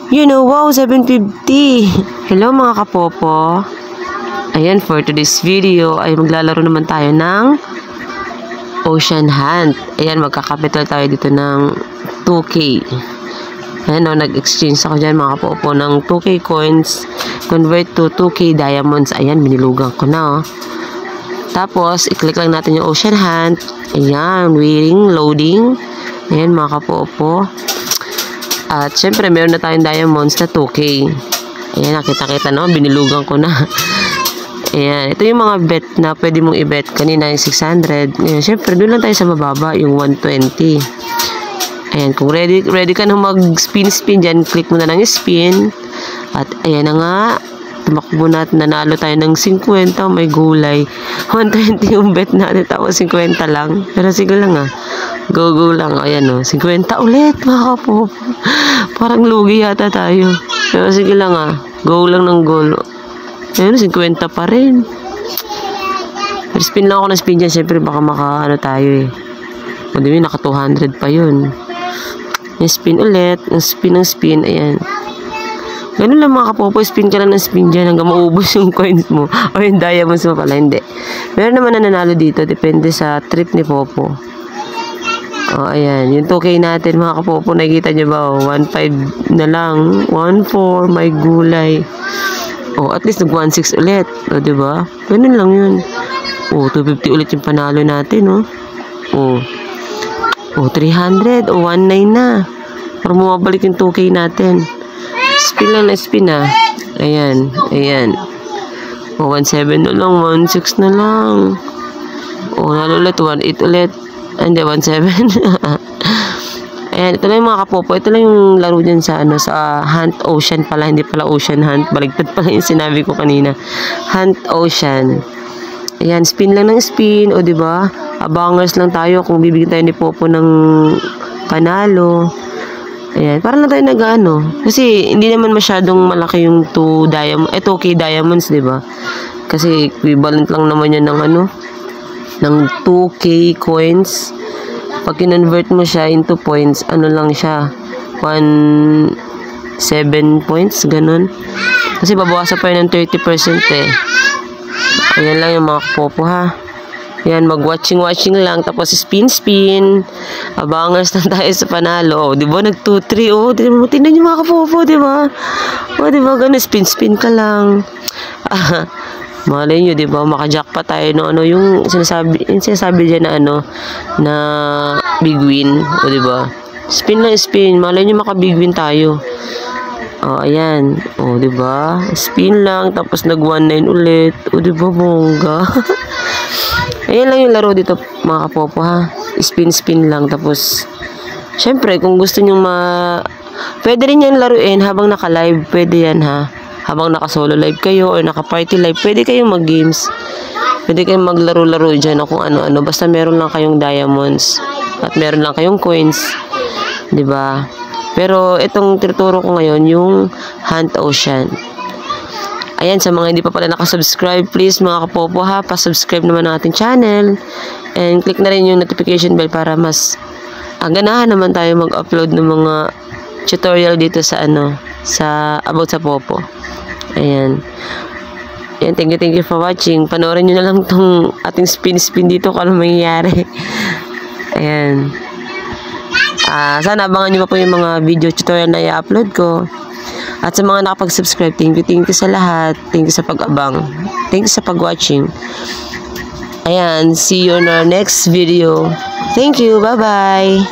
Wow, 750. Hello mga kapopo. Ayan, for today's video ay maglalaro naman tayo ng Ocean Hunt. Ayan, magkakapital tayo dito ng 2K. Ayan o, nag-exchange ako dyan mga kapopo ng 2K coins. Convert to 2K diamonds. Ayan, binilugan ko na o. Tapos, i-click lang natin yung Ocean Hunt. Ayan, waiting, loading. Ayan mga kapopo. At syempre, meron na tayong diamonds na 2K. Ayan, nakita-kita no, binilugan ko na. Ayan, ito yung mga bet na pwede mong i-bet. Kanina yung 600. Ngayon, syempre, doon lang tayo sa mababa, yung 120. Ayan, kung ready ka na mag-spin dyan, click mo na lang yung spin. At ayan na nga, tumakbo natin, nanalo tayo ng 50, may gulay. 120 yung bet natin, tapos 50 lang. Pero sige lang go lang. Ayan o, 50 ulit mga kapopo. Parang lugi yata tayo. Pero sige lang go lang ng goal. Ayan, 50 pa rin. Pero spin lang ako ng spin dyan, syempre baka tayo O diba, naka 200 pa yun. Yung spin ulit, ng spin, ayan. Ganun lang mga kapopo, spin ka lang ng spin dyan hanggang maubos yung coins mo. O yung diamonds mo pala, hindi. Meron naman na nanalo dito, depende sa trip ni Popo. O ayan, yung 2K natin mga kapopo, nakikita nyo ba 1.5 na lang, 1.4, may gulay. O at least nag 1.6 ulit, o diba? Ganun lang yun. O 250 ulit yung panalo natin, o 300, o 19 na. Para bumabalik yung 2K natin. Spin lang na spin Ayan. O 1.7 na lang, 1.6 na lang. O nalo ulit, 1.8 ulit. Hindi, 1.7. Ayan, ito lang yung mga kapopo. Ito lang yung laro dyan sa Hunt Ocean pala. Hindi pala Ocean Hunt. Baligtad pala yung sinabi ko kanina. Hunt Ocean. Ayan, spin lang ng spin. O diba? Abangers lang tayo kung bibigyan tayo ni Popo ng panalo. Ayan, parang lang tayo kasi hindi naman masyadong malaki yung 2K diamonds, diba? Kasi equivalent lang naman yan ng 2K coins. Pag kinonvert mo siya into points, lang siya 7 points, ganun. Kasi babawasan pa yun ng 30% Ayan lang yung mga kapopo Yan, mag-watching lang, tapos spin. Abangers lang tayo sa panalo. O, diba, nag-2-3. O, tingnan nyo mga kapopo, diba? O, diba, ganun, spin ka lang. Malay nyo, diba, maka-jackpot tayo yung sinasabi dyan na big win. O, diba? Spin lang, spin. Malay nyo, maka-big win tayo. O, ayan. O, diba? Spin lang, tapos nag-19 ulit. O, diba, bongga? Ayan lang yung laro dito mga kapopo Spin lang. Tapos syempre kung gusto nyo pwede rin yan laruin habang naka-live. Pwede yan habang naka-solo live kayo o naka-party live. Pwede kayong mag-games. Pwede kayong maglaro-laro dyan kung ano-ano. Basta meron lang kayong diamonds. At meron lang kayong coins. Diba? Pero itong tinuturo ko ngayon yung Hunt Ocean. Ayan, sa mga hindi pa pala nakasubscribe, please mga kapopo pa-subscribe naman ng ating channel. And click na rin yung notification bell para mas ganahan naman tayo mag-upload ng mga tutorial dito sa about sa Popo. Ayan. Ayan, thank you for watching. Panoorin nyo na lang tong ating spin dito kung ano mangyayari. Ayan. Sana abangan nyo pa po yung mga video tutorial na i-upload ko. At sa mga nakapag-subscribe, thank you sa lahat. Thank you sa pag-abang. Thank you sa pag-watching. Ayan, see you in our next video. Thank you, bye-bye.